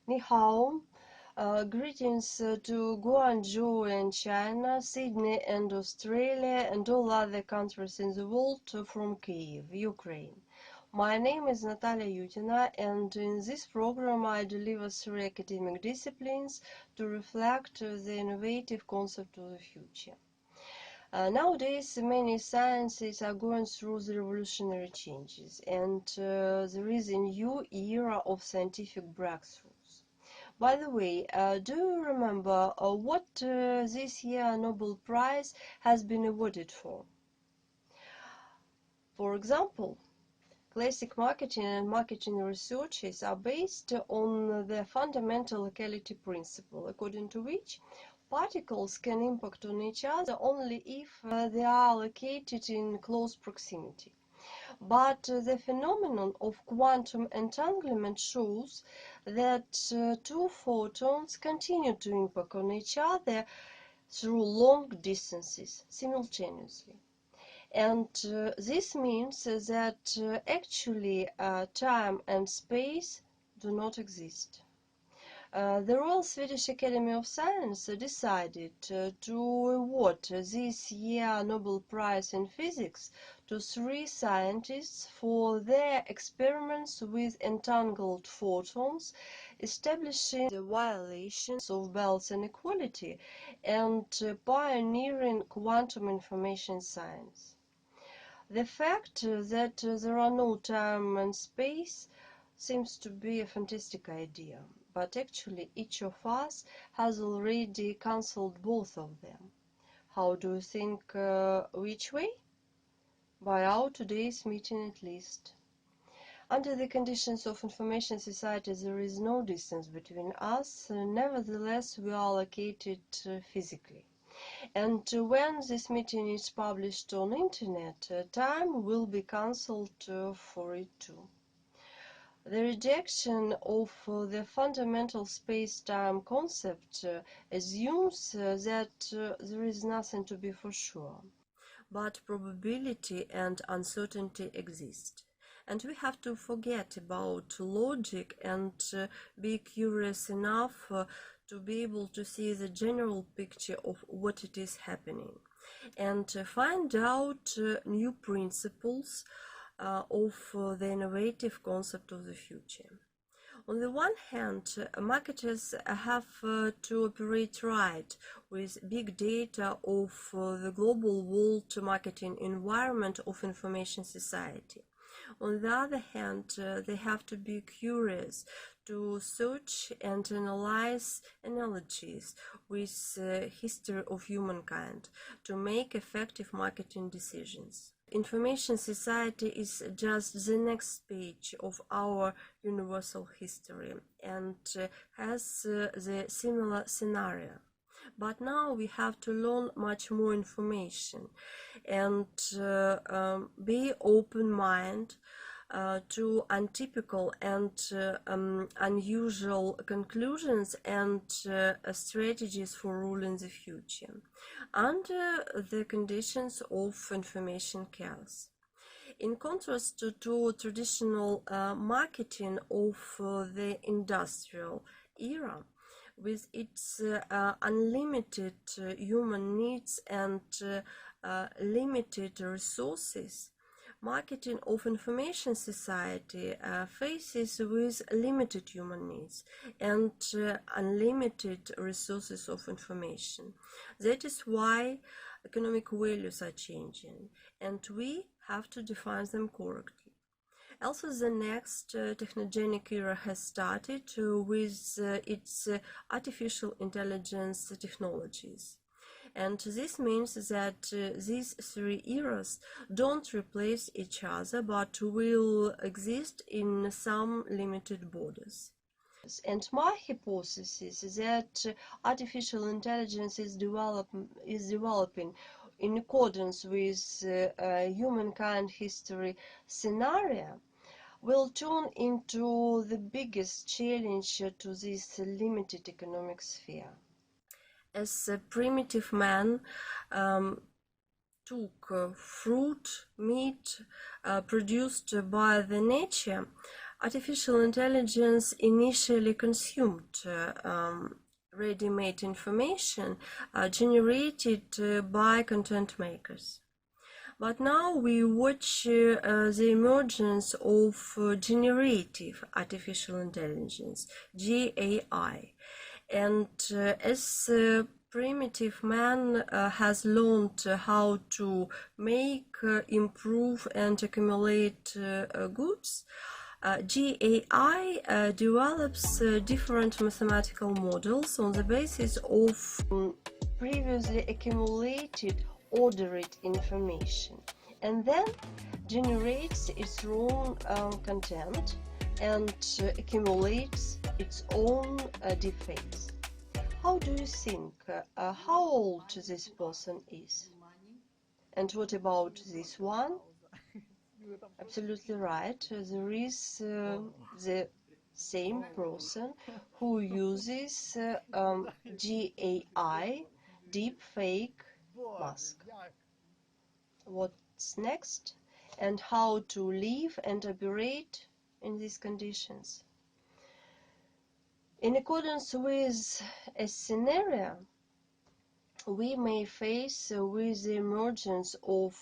Ni hao. Greetings to Guangzhou in China, Sydney and Australia, and all other countries in the world from Kyiv, Ukraine. My name is Nataliya Yudina, and in this program I deliver 3 academic disciplines to reflect the innovative concept of the future. Nowadays, many sciences are going through the revolutionary changes, and there is a new era of scientific breakthroughs. By the way, do you remember what this year Nobel Prize has been awarded for? For example, classic marketing and marketing researches are based on the fundamental locality principle, according to which particles can impact on each other only if they are located in close proximity. But the phenomenon of quantum entanglement shows that two photons continue to impact on each other through long distances simultaneously. And this means that actually time and space do not exist. The Royal Swedish Academy of Science decided to award this year Nobel Prize in Physics to 3 scientists for their experiments with entangled photons, establishing the violations of Bell's inequality and pioneering quantum information science. The fact that there are no time and space seems to be a fantastic idea, but actually each of us has already cancelled both of them. How do you think which way? By our today's meeting at least. Under the conditions of information society there is no distance between us, nevertheless we are located physically. And when this meeting is published on internet, time will be cancelled for it too. The rejection of the fundamental space-time concept assumes that there is nothing to be for sure, but probability and uncertainty exist. And we have to forget about logic and be curious enough to be able to see the general picture of what it is happening and find out new principles of the innovative concept of the future. On the one hand, marketers have to operate right with big data of the global world marketing environment of information society. On the other hand, they have to be curious to search and analyze analogies with history of humankind to make effective marketing decisions. Information society is just the next page of our universal history and has the similar scenario. But now we have to learn much more information and be open-minded to untypical and unusual conclusions and strategies for ruling the future under the conditions of information chaos. In contrast to traditional marketing of the industrial era, with its unlimited human needs and limited resources, marketing of information society faces with limited human needs and unlimited resources of information. That is why economic values are changing, and we have to define them correctly. Also, the next technogenic era has started with its artificial intelligence technologies. And this means that these 3 eras don't replace each other, but will exist in some limited borders. And my hypothesis is that artificial intelligence is developing in accordance with humankind history scenario, will turn into the biggest challenge to this limited economic sphere. As a primitive man took fruit, meat produced by the nature, Artificial intelligence initially consumed ready-made information generated by content makers. But now we watch the emergence of generative artificial intelligence, GAI, and as primitive man has learned how to make, improve, and accumulate goods, GAI develops different mathematical models on the basis of previously accumulated ordered information, and then generates its own content and accumulates its own deepfakes. How do you think, how old this person is? And what about this one? Absolutely right. There is the same person who uses GAI, deepfake mask. What's next? And how to live and operate in these conditions? In accordance with a scenario, we may face with the emergence of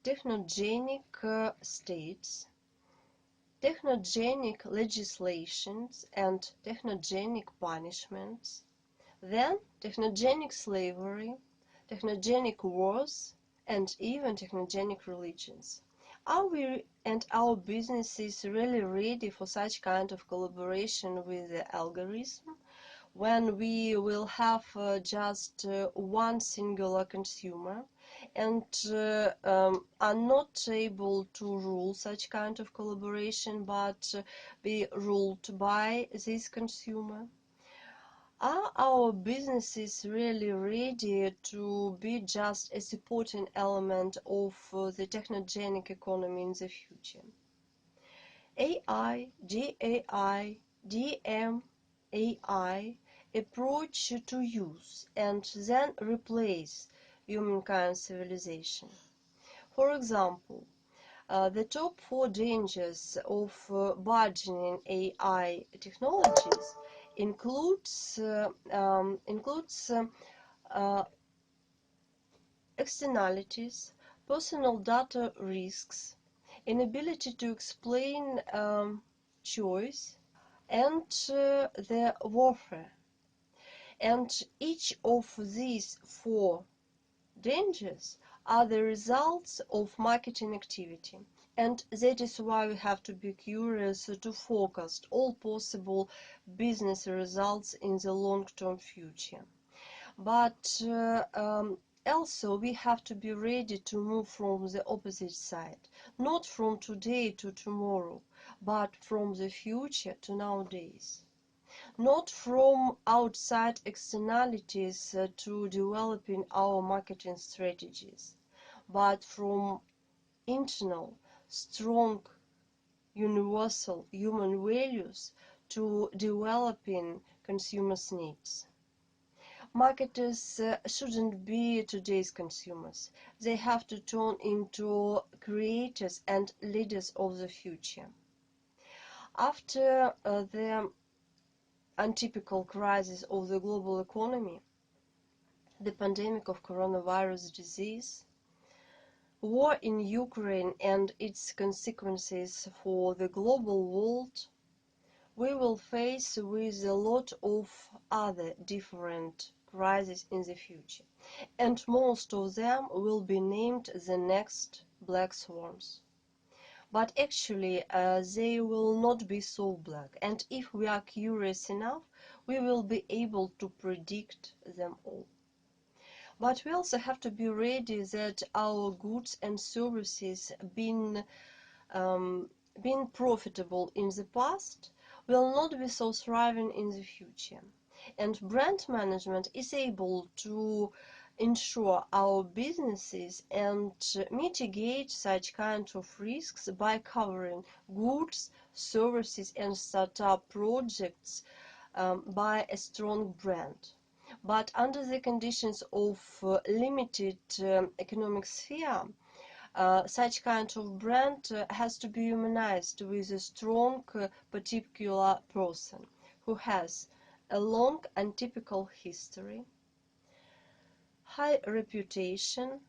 technogenic states, technogenic legislations and technogenic punishments, then technogenic slavery, technogenic wars, and even technogenic religions. Are we and our businesses really ready for such kind of collaboration with the algorithm, when we will have just one singular consumer and are not able to rule such kind of collaboration but be ruled by this consumer? Are our businesses really ready to be just a supporting element of the technogenic economy in the future? AI, GAI, DMAI approach to use and then replace humankind civilization. For example, the top 4 dangers of burgeoning AI technologies includes externalities, personal data risks, inability to explain choice, and the warfare. And each of these 4 dangers are the results of marketing activity. And that is why we have to be curious to forecast all possible business results in the long-term future. But also we have to be ready to move from the opposite side, not from today to tomorrow, but from the future to nowadays. Not from outside externalities to developing our marketing strategies, but from internal, strong, universal human values to developing consumers' needs. Marketers shouldn't be today's consumers. They have to turn into creators and leaders of the future. After the untypical crisis of the global economy, the pandemic of coronavirus disease, war in Ukraine and its consequences for the global world, we will face with a lot of other different crises in the future, and most of them will be named the next black swans. But actually they will not be so black, and if we are curious enough, we will be able to predict them all. But we also have to be ready that our goods and services being profitable in the past will not be so thriving in the future. And brand management is able to ensure our businesses and mitigate such kind of risks by covering goods, services and startup projects by a strong brand. But under the conditions of limited economic sphere, Such kind of brand has to be humanized with a strong particular person who has a long and typical history, high reputation,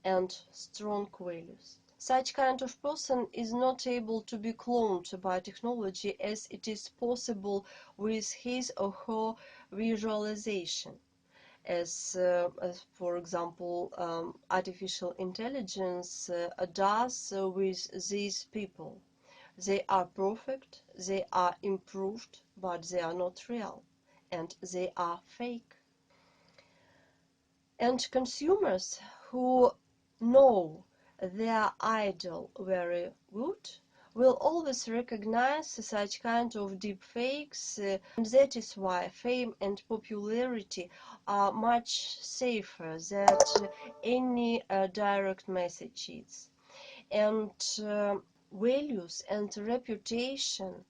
and strong values. Such kind of person is not able to be cloned by technology as it is possible with his or her visualization. As for example, artificial intelligence does with these people. They are perfect, they are improved, but they are not real, and they are fake. And consumers who know their idol very good will always recognize such kind of deep fakes, and that is why fame and popularity are much safer than any direct messages. And values and reputation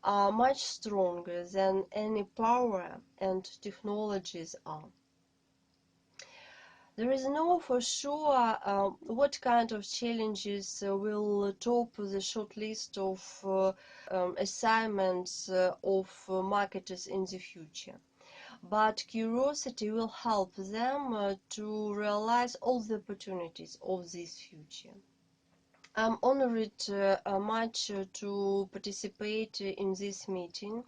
are much stronger than any power and technologies are. There is no for sure what kind of challenges will top the short list of assignments of marketers in the future. But curiosity will help them to realize all the opportunities of this future. I'm honored much to participate in this meeting.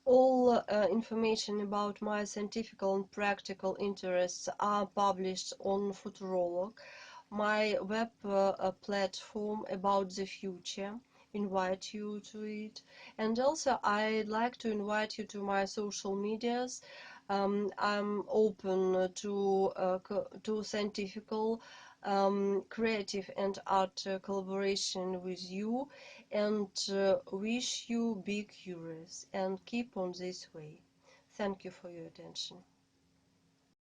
All information about my scientific and practical interests are published on Futurolog, my web platform about the future. Invite you to it. And also I'd like to invite you to my social medias. I'm open to scientific, creative and art collaboration with you, and wish you be curious and keep on this way. Thank you for your attention.